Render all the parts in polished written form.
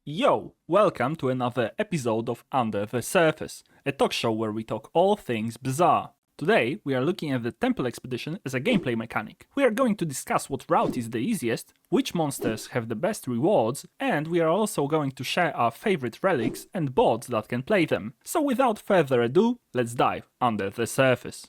Yo, welcome to another episode of Under the Surface, a talk show where we talk all things Bazaar. Today, we are looking at the Temple Expedition as a gameplay mechanic. We are going to discuss what route is the easiest, which monsters have the best rewards, and we are also going to share our favorite relics and boards that can play them. So without further ado, let's dive under the surface.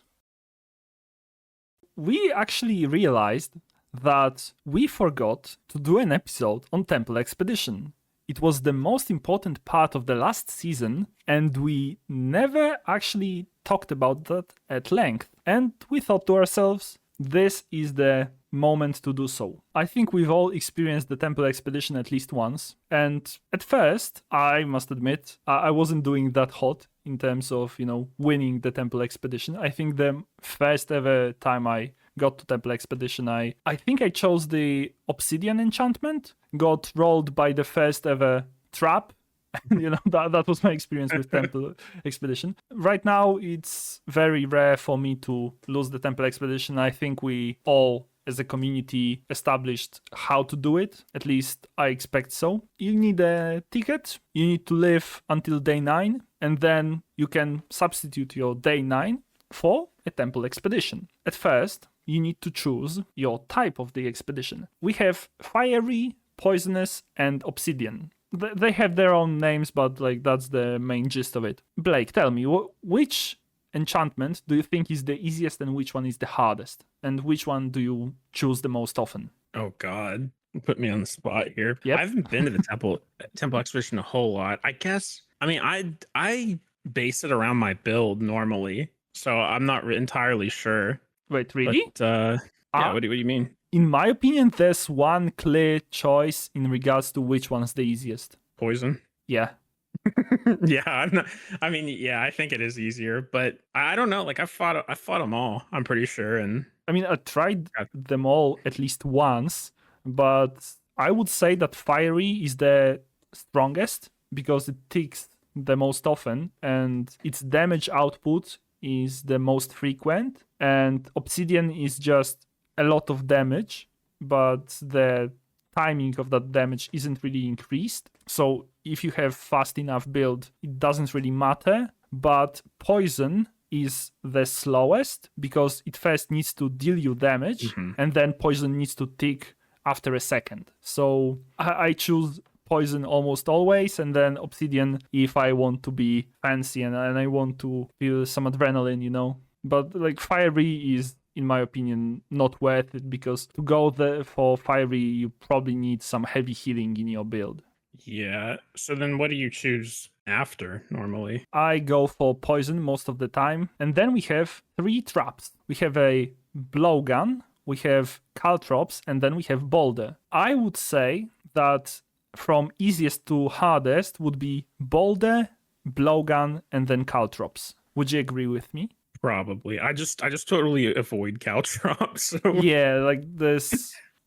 We actually realized that we forgot to do an episode on Temple Expedition. It was the most important part of the last season, and we never actually talked about that at length. And we thought to ourselves, this is the moment to do so. I think we've all experienced the Temple Expedition at least once, and at first, I must admit, I wasn't doing that hot in terms of, winning the Temple Expedition. I think the first ever time I got to Temple Expedition, I think I chose the Obsidian enchantment, got rolled by the first ever trap. That was my experience with Temple Expedition. Right now, it's very rare for me to lose the Temple Expedition. I think we all, as a community, established how to do it. At least I expect so. You need a ticket. You need to live until day 9, and then you can substitute your day 9 for a Temple Expedition. At first, you need to choose your type of the expedition. We have fiery, poisonous, and obsidian. They have their own names, but that's the main gist of it. Blake, tell me, which enchantment do you think is the easiest and which one is the hardest? And which one do you choose the most often? Oh God, put me on the spot here. Yep. I haven't been to the Temple Expedition a whole lot. I base it around my build normally, so I'm not entirely sure. Wait, really? But, yeah, what do you mean? In my opinion, there's one clear choice in regards to which one's the easiest. Poison. Yeah. Yeah, I think it is easier, but I don't know. Like I fought them all. I'm pretty sure, and I tried them all at least once, but I would say that fiery is the strongest because it ticks the most often, and its damage output is the most frequent, and obsidian is just a lot of damage, but the timing of that damage isn't really increased. So if you have fast enough build, it doesn't really matter. But poison is the slowest because it first needs to deal you damage, and then poison needs to tick after a second. So I choose poison almost always, and then obsidian if I want to be fancy and I want to feel some adrenaline, But fiery is, in my opinion, not worth it because to go there for fiery, you probably need some heavy healing in your build. Yeah. So then what do you choose after normally? I go for poison most of the time. And then we have 3 traps. We have a blowgun, we have caltrops, and then we have boulder. I would say that from easiest to hardest would be boulder, blowgun, and then caltrops. Would you agree with me? Probably. I just totally avoid caltrops. So. Yeah,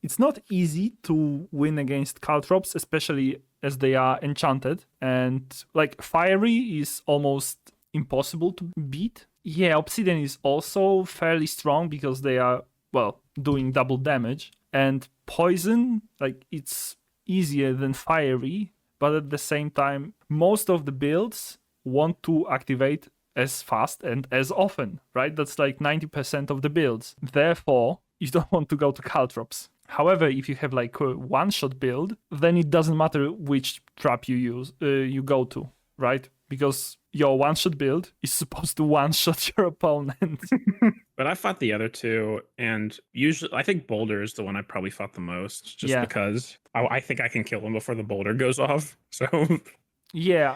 it's not easy to win against caltrops, especially as they are enchanted. And fiery is almost impossible to beat. Yeah, obsidian is also fairly strong because they are, doing double damage. And poison, it's easier than fiery, but at the same time, most of the builds want to activate as fast and as often, right? That's 90% of the builds. Therefore, you don't want to go to caltrops. However, if you have a one-shot build, then it doesn't matter which trap you go to, right? Because your one-shot build is supposed to one-shot your opponent. But I fought the other two, and usually I think boulder is the one I probably fought the most, just because I think I can kill him before the boulder goes off. So yeah,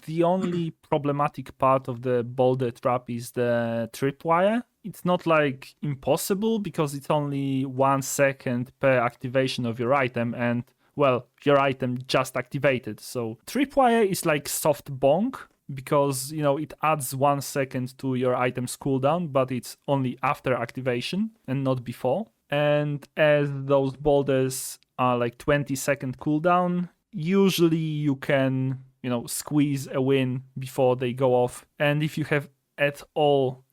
the only problematic part of the boulder trap is the tripwire. It's not impossible because it's only 1 second per activation of your item, and your item just activated. So tripwire is like soft bonk because it adds 1 second to your item's cooldown, but it's only after activation and not before. And as those boulders are 20-second cooldown, usually you can squeeze a win before they go off. And if you have at all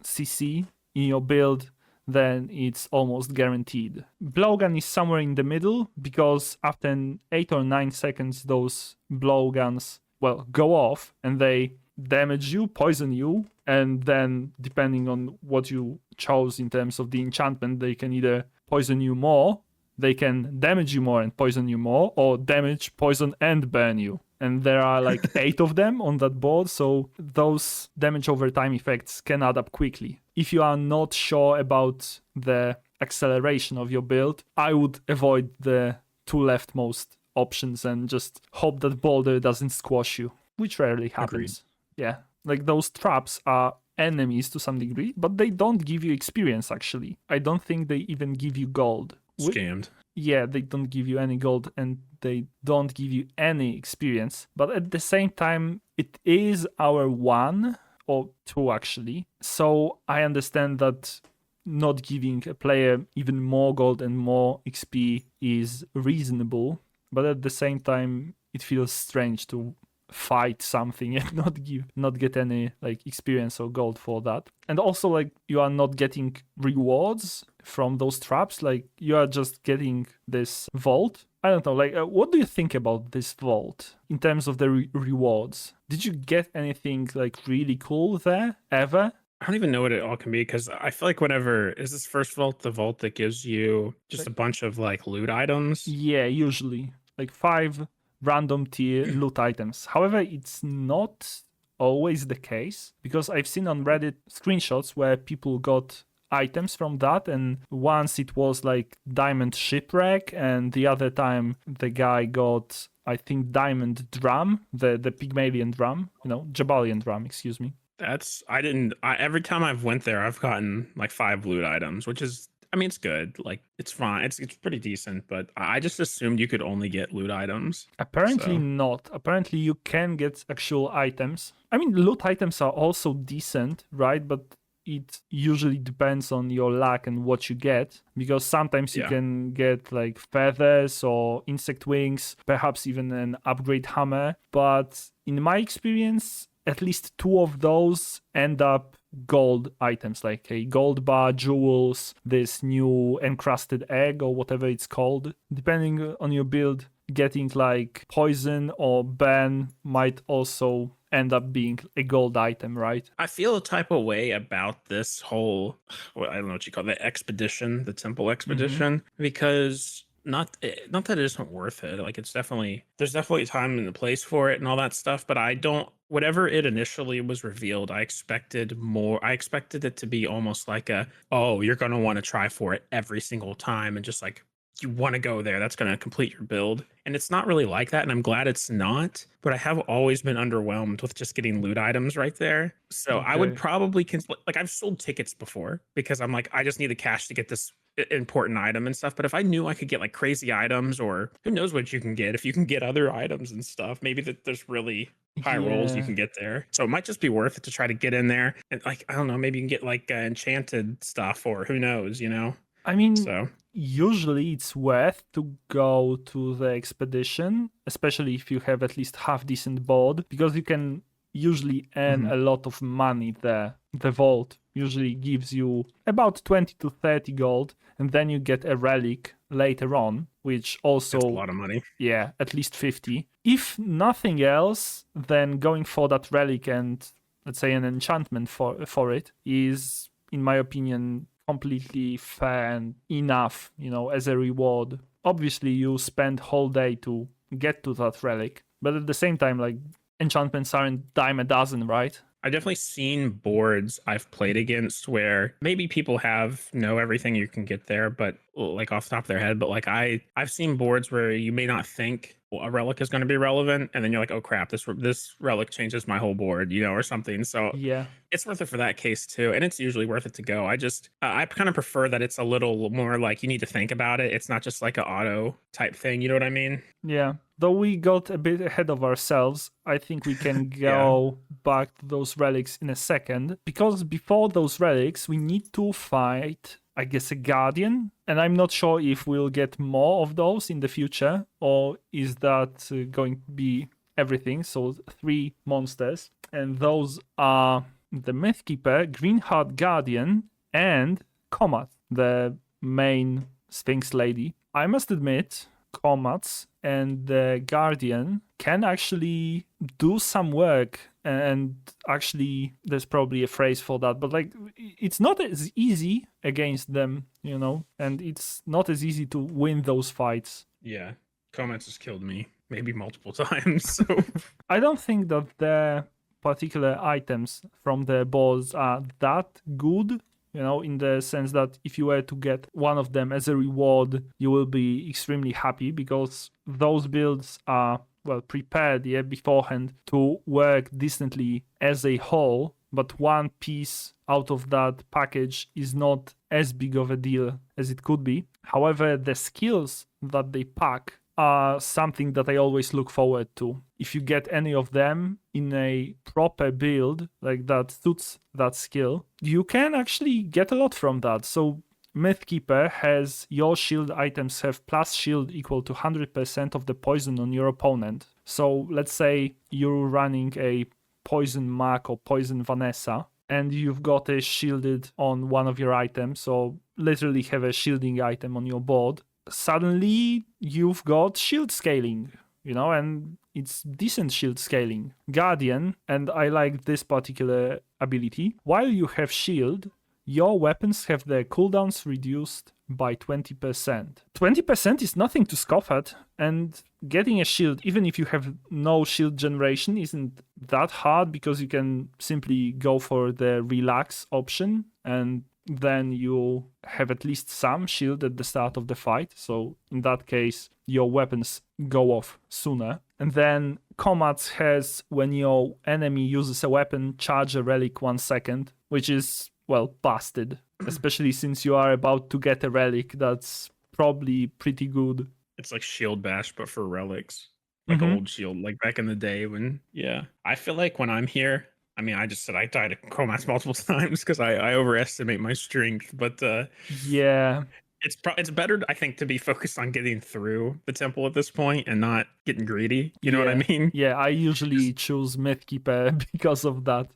CC in your build then it's almost guaranteed. Blowgun is somewhere in the middle because after 8 or 9 seconds, those blowguns, well, go off and they damage you, poison you, and then depending on what you chose in terms of the enchantment, they can either poison you more, they can damage you more and poison you more, or damage, poison, and burn you. And there are like 8 of them on that board, so those damage over time effects can add up quickly. If you are not sure about the acceleration of your build, I would avoid the 2 leftmost options and just hope that boulder doesn't squash you, which rarely happens. Agreed. Yeah, like those traps are enemies to some degree, but they don't give you experience actually. I don't think they even give you gold. Scammed. Yeah, they don't give you any gold and they don't give you any experience. But at the same time, it is our 1 or 2 actually. So I understand that not giving a player even more gold and more XP is reasonable. But at the same time, it feels strange to fight something and not get any like experience or gold for that. And also like you are not getting rewards from those traps, like you are just getting this vault. I don't know, like what do you think about this vault in terms of the rewards? Did you get anything like really cool there ever? I don't even know what it all can be because I feel like whenever is this first vault the vault that gives you just a bunch of like loot items? Yeah, usually like 5 random tier loot items. However, it's not always the case because I've seen on Reddit screenshots where people got items from that, and once it was like diamond shipwreck and the other time the guy got, I think, diamond drum, the Pygmalion drum, Jabalian drum, excuse me. Every time I've went there I've gotten like 5 loot items, which is, I mean, it's good. Like, it's fine. It's pretty decent, but I just assumed you could only get loot items. Apparently not. Apparently you can get actual items. I mean, loot items are also decent, right? But it usually depends on your luck and what you get, because sometimes you can get like feathers or insect wings, perhaps even an upgrade hammer. But in my experience, at least 2 of those end up gold items, like a gold bar, jewels, this new encrusted egg or whatever it's called. Depending on your build, getting like poison or burn might also end up being a gold item, right? I feel a type of way about this whole, I don't know what you call it, the expedition, the temple expedition, because not that it isn't worth it. Like, there's definitely a time and a place for it and all that stuff, but whatever it initially was revealed, I expected more. I expected it to be almost like you're going to want to try for it every single time and just like, you want to go there. That's going to complete your build. And it's not really like that. And I'm glad it's not. But I have always been underwhelmed with just getting loot items right there. So I would probably, like, I've sold tickets before because I'm like, I just need the cash to get this important item and stuff. But if I knew I could get like crazy items, or who knows what you can get, if you can get other items and stuff, maybe that there's really high rolls you can get there. So it might just be worth it to try to get in there. And like, I don't know, maybe you can get like enchanted stuff, or who knows, I mean, usually it's worth to go to the expedition, especially if you have at least half decent board, because you can usually earn a lot of money there. The vault usually gives you about 20 to 30 gold, and then you get a relic later on, which also... That's a lot of money. Yeah, at least 50. If nothing else, then going for that relic and, let's say, an enchantment for it is, in my opinion, completely fair and enough, as a reward. Obviously, you spend whole day to get to that relic, but at the same time, like, enchantments aren't dime a dozen, right? I've definitely seen boards I've played against where maybe people know everything you can get there, but like off the top of their head. But like I've seen boards where you may not think a relic is going to be relevant, and then you're like, oh crap, this relic changes my whole board, or something. So yeah, it's worth it for that case too, and it's usually worth it to go. I kind of prefer that it's a little more like you need to think about it. It's not just like an auto type thing. You know what I mean? Yeah. Though we got a bit ahead of ourselves, I think we can go back to those relics in a second, because before those relics, we need to fight, I guess, a guardian. And I'm not sure if we'll get more of those in the future, or is that going to be everything? So 3 monsters, and those are the Mythkeeper, Greenheart Guardian, and Comat, the main Sphinx lady. I must admit, Comats and the Guardian can actually do some work, and actually there's probably a phrase for that, but like it's not as easy against them, and it's not as easy to win those fights. Yeah, Comments has killed me maybe multiple times. So I don't think that the particular items from the boss are that good, in the sense that if you were to get one of them as a reward, you will be extremely happy, because those builds are, well, prepared beforehand to work decently as a whole, but one piece out of that package is not as big of a deal as it could be. However, the skills that they pack are something that I always look forward to. If you get any of them in a proper build, like that suits that skill, you can actually get a lot from that. So Mythkeeper has your shield items have plus shield equal to 100% of the poison on your opponent. So let's say you're running a Poison Mark or Poison Vanessa, and you've got a shielded on one of your items, so literally have a shielding item on your board. Suddenly you've got shield scaling, and it's decent shield scaling. Guardian, and I like this particular ability, while you have shield, your weapons have their cooldowns reduced by 20%. 20% is nothing to scoff at, and getting a shield, even if you have no shield generation, isn't that hard, because you can simply go for the relax option, and then you have at least some shield at the start of the fight. So in that case, your weapons go off sooner. And then Comats has, when your enemy uses a weapon, charge a relic 1 second, which is, well, busted, especially since you are about to get a relic that's probably pretty good. it's like Shield Bash, but for relics. Like old Shield, like back in the day when, yeah. I feel like when I'm here, I mean, I just said I died at Chromax multiple times because I overestimate my strength, but yeah, it's better, I think, to be focused on getting through the temple at this point and not getting greedy. You know what I mean? Yeah, I usually choose Mythkeeper because of that.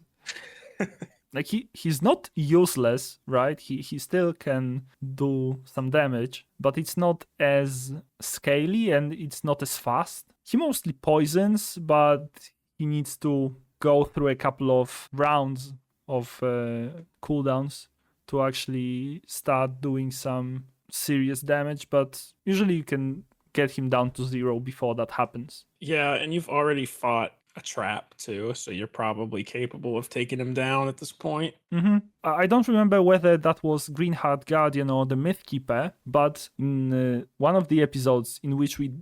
Like he's not useless, right? He still can do some damage, but it's not as scaly and it's not as fast. He mostly poisons, but he needs to go through a couple of rounds of cooldowns to actually start doing some serious damage, but usually you can get him down to 0 before that happens. Yeah, and you've already fought a trap too, so you're probably capable of taking him down at this point. I don't remember whether that was Greenheart Guardian or the Mythkeeper, but in one of the episodes in which we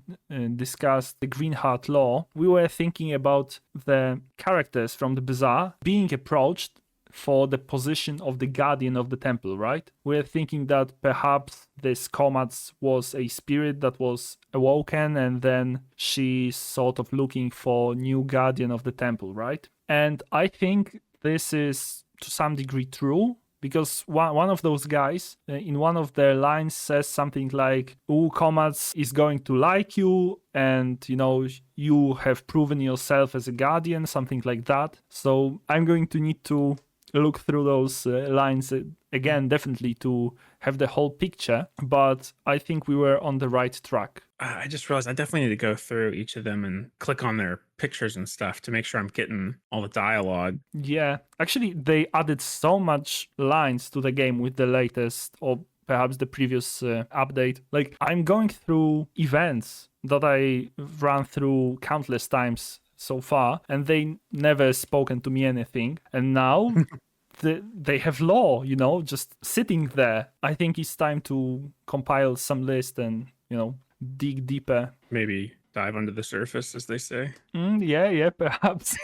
discussed the Greenheart Law, we were thinking about the characters from the Bazaar being approached for the position of the Guardian of the Temple, right? We're thinking that perhaps this Comats was a spirit that was awoken, and then she's sort of looking for new Guardian of the Temple, right? And I think this is to some degree true, because one of those guys in one of their lines says something like, "Oh, Comats is going to like you, and you have proven yourself as a Guardian," something like that. So I'm going to need to look through those lines again, definitely, to have the whole picture, but I think we were on the right track. I just realized I definitely need to go through each of them and click on their pictures and stuff to make sure I'm getting all the dialogue. Yeah, actually, they added so much lines to the game with the latest, or perhaps the previous update. Like, I'm going through events that I ran through countless times so far, and they never spoken to me anything, and now they have law, just sitting there. I think it's time to compile some list and dig deeper. Maybe dive under the surface, as they say. Yeah, perhaps.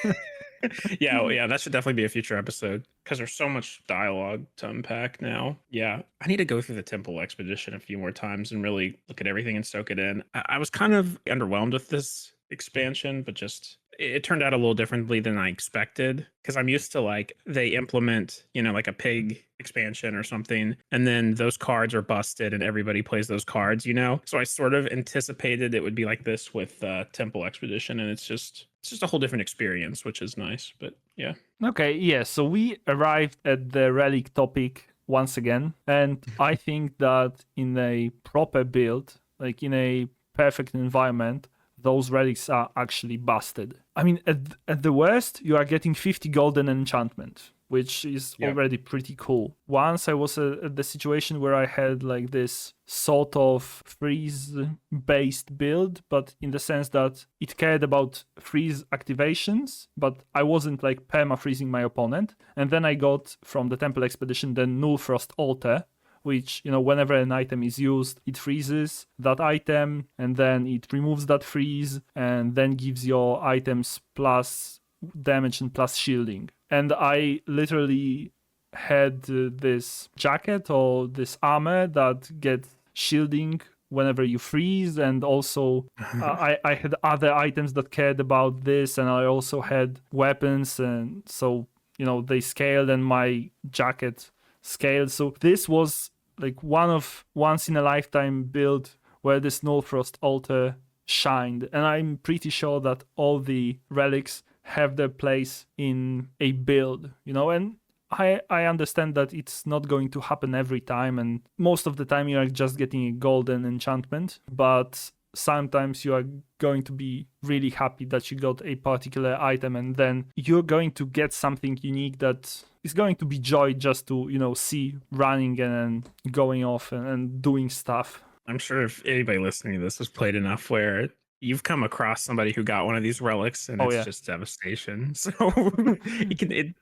Yeah, that should definitely be a future episode, because there's so much dialogue to unpack now. Yeah, I need to go through the Temple Expedition a few more times and really look at everything and soak it in. I was kind of underwhelmed with this expansion, but just it turned out a little differently than I expected, because I'm used to, like, they implement, like a pig expansion or something, and then those cards are busted and everybody plays those cards, so I sort of anticipated it would be like this with Temple Expedition, and it's just a whole different experience, which is nice. But yeah. Okay, yeah, so we arrived at the relic topic once again. And I think that in a proper build, like in a perfect environment, those relics are actually busted. I mean, at the worst, you are getting 50 golden enchantment, which is already pretty cool. Once I was at the situation where I had like this sort of freeze-based build, but in the sense that it cared about freeze activations, but I wasn't like perma-freezing my opponent. And then I got from the Temple Expedition the Null Frost Altar, which, whenever an item is used, it freezes that item, and then it removes that freeze, and then gives your items plus damage and plus shielding. And I literally had this jacket or this armor that gets shielding whenever you freeze, and also I had other items that cared about this, and I also had weapons, and so, they scaled, and my jacket scale. So this was like one of once in a lifetime build where this Null Frost Altar shined, and I'm pretty sure that all the relics have their place in a build, and I understand that it's not going to happen every time, and most of the time you are just getting a golden enchantment, but sometimes you are going to be really happy that you got a particular item, and then you're going to get something unique that is going to be joy just to, see running and going off and doing stuff. I'm sure if anybody listening to this has played enough where you've come across somebody who got one of these relics, and it's just devastation. So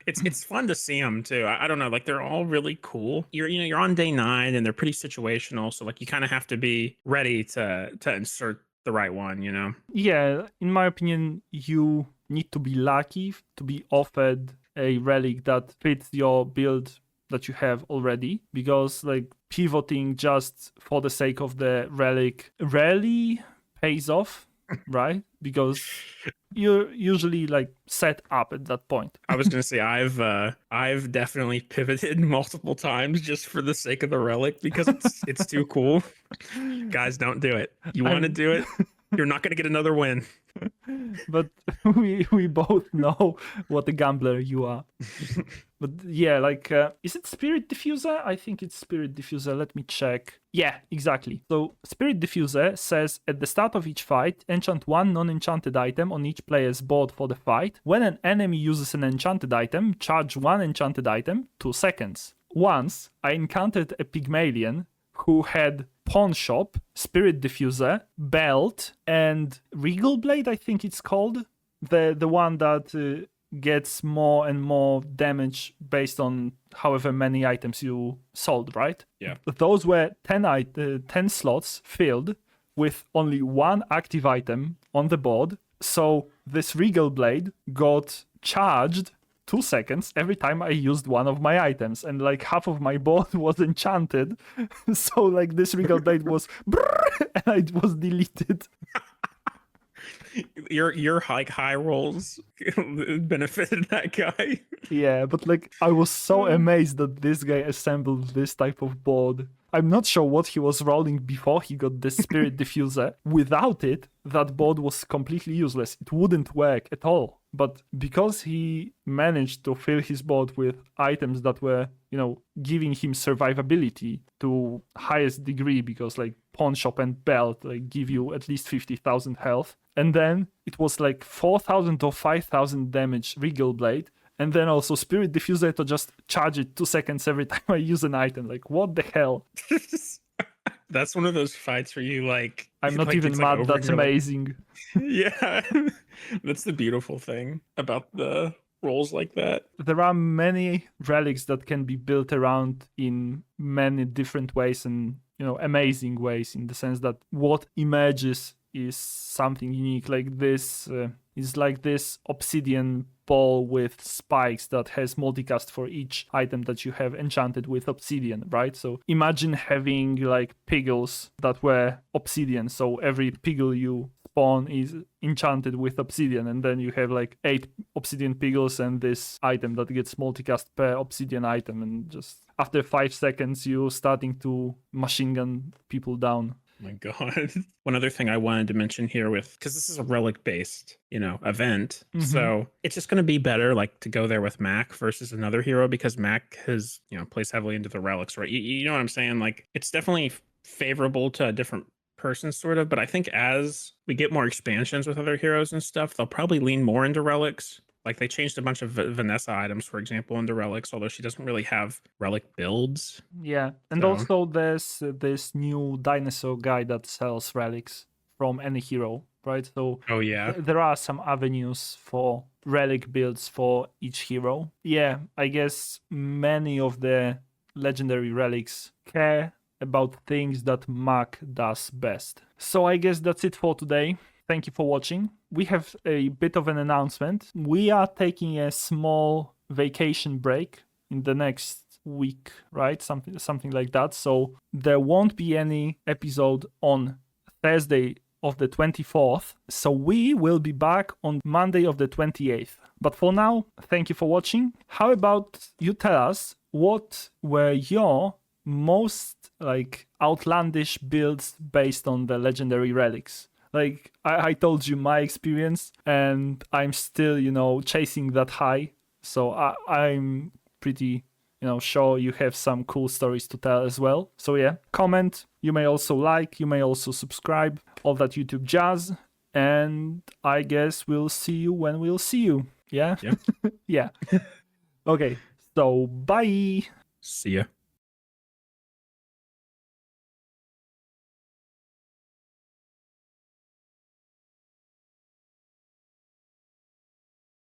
it's fun to see them too. I don't know, like they're all really cool. You're on day 9 and they're pretty situational. So like you kind of have to be ready to insert the right one, Yeah, in my opinion, you need to be lucky to be offered a relic that fits your build that you have already, because like pivoting just for the sake of the relic rarely pays off, right? Because you're usually like set up at that point. I was gonna say I've definitely pivoted multiple times just for the sake of the relic, because it's too cool. Guys, don't do it. You want to do it, you're not gonna get another win. But we both know what a gambler you are. But yeah, like, is it Spirit Diffuser? I think it's Spirit Diffuser. Let me check. Yeah, exactly. So Spirit Diffuser says at the start of each fight, enchant one non-enchanted item on each player's board for the fight. When an enemy uses an enchanted item, charge one enchanted item, 2 seconds. Once, I encountered a Pygmalion who had Pawn Shop, Spirit Diffuser, Belt, and Regal Blade, I think it's called. The one that gets more and more damage based on however many items you sold, right? Yeah. Those were 10 slots filled with only one active item on the board. So this Regal Blade got charged 2 seconds every time I used one of my items, and like half of my board was enchanted. So like this Regal Blade was and it was deleted. Your like high rolls benefited that guy. Yeah, but like I was so amazed that this guy assembled this type of board. I'm not sure what he was rolling before he got the Spirit Diffuser. Without it, that board was completely useless. It wouldn't work at all. But because he managed to fill his board with items that were, giving him survivability to highest degree, because like Pawn Shop and Belt like give you at least 50,000 health. And then it was like 4,000 or 5,000 damage Regal Blade. And then also Spirit Diffuser to just charge it 2 seconds every time I use an item. Like, what the hell? That's one of those fights where you like... I'm not even mad, like, that's amazing. Yeah, that's the beautiful thing about the rolls like that. There are many relics that can be built around in many different ways and, amazing ways, in the sense that what emerges is something unique. Like this is like this obsidian ball with spikes that has multicast for each item that you have enchanted with obsidian, right? So imagine having like piggles that were obsidian, so every piggle you spawn is enchanted with obsidian, and then you have like 8 obsidian piggles and this item that gets multicast per obsidian item, and just after 5 seconds you're starting to machine gun people down. My God. One other thing I wanted to mention here with, because this is a relic based, event. So it's just going to be better like to go there with Mac versus another hero because Mac has, plays heavily into the relics, right? You know what I'm saying? Like it's definitely favorable to a different person sort of, but I think as we get more expansions with other heroes and stuff, they'll probably lean more into relics. Like they changed a bunch of Vanessa items, for example, into relics, although she doesn't really have relic builds. Yeah, and So also there's this new dinosaur guy that sells relics from any hero, right? So oh yeah. there are some avenues for relic builds for each hero. Yeah, I guess many of the legendary relics care about things that Mac does best. So I guess that's it for today. Thank you for watching. We have a bit of an announcement. We are taking a small vacation break in the next week, right? Something like that. So there won't be any episode on Thursday of the 24th. So we will be back on Monday of the 28th. But for now, thank you for watching. How about you tell us what were your most like outlandish builds based on the legendary relics? Like I told you my experience, and I'm still, chasing that high. So I'm pretty, sure you have some cool stories to tell as well. So yeah, comment. You may also like, you may also subscribe, all that YouTube jazz. And I guess we'll see you when we'll see you. Yeah? Yep. Yeah. Okay. So bye. See ya.